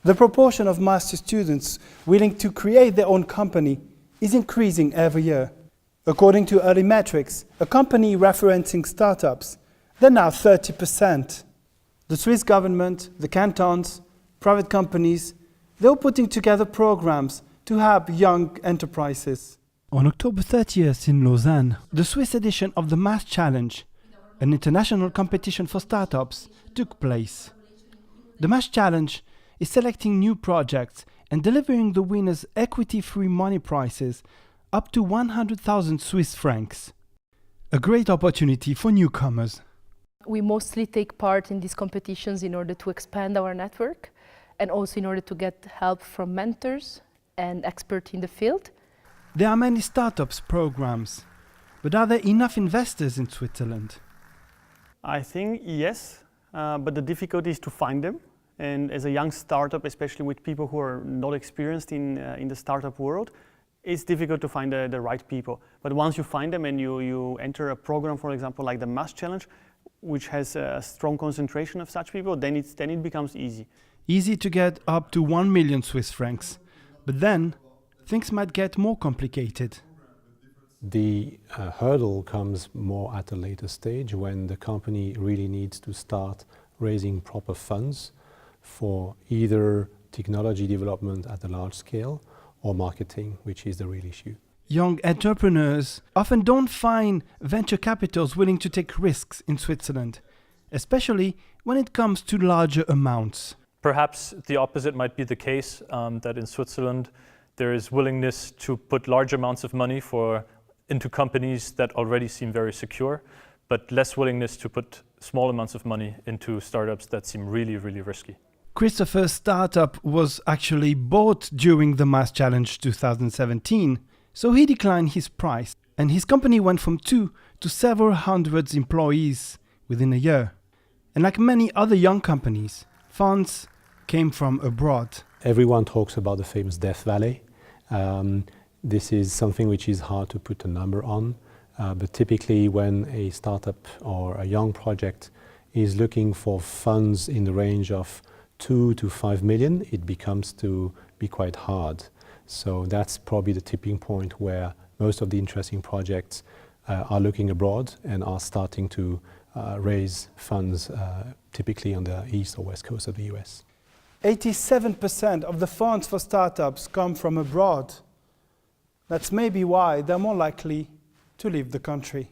The proportion of master students willing to create their own company is increasing every year. According to early metrics, a company referencing startups, they're now 30%. The Swiss government, the cantons, private companies, they're all putting together programs to help young enterprises. On October 30th in Lausanne, the Swiss edition of the MassChallenge, an international competition for startups, took place. The MassChallenge is selecting new projects and delivering the winners equity-free money prizes up to 100,000 Swiss francs. A great opportunity for newcomers. We mostly take part in these competitions in order to expand our network and also in order to get help from mentors and experts in the field. There are many startups programs, but are there enough investors in Switzerland? I think yes, but the difficulty is to find them. And as a young startup, especially with people who are not experienced in the startup world, it's difficult to find the right people. But once you find them and you enter a program, for example, like the MassChallenge, which has a strong concentration of such people, then it becomes easy. Easy to get up to 1 million Swiss francs. But then, things might get more complicated. The hurdle comes more at a later stage when the company really needs to start raising proper funds for either technology development at a large scale or marketing, which is the real issue. Young entrepreneurs often don't find venture capitals willing to take risks in Switzerland, especially when it comes to larger amounts. Perhaps the opposite might be the case, that in Switzerland there is willingness to put large amounts of money into companies that already seem very secure, but less willingness to put small amounts of money into startups that seem really, really risky. Christopher's startup was actually bought during the MassChallenge 2017, so he declined his price, and his company went from 2 to several hundred employees within a year. And like many other young companies, funds came from abroad. Everyone talks about the famous Death Valley. This is something which is hard to put a number on, but typically when a startup or a young project is looking for funds in the range of 2 to 5 million, it becomes to be quite hard. So that's probably the tipping point where most of the interesting projects are looking abroad and are starting to raise funds, typically on the east or west coast of the US. 87% of the funds for startups come from abroad. That's maybe why they're more likely to leave the country.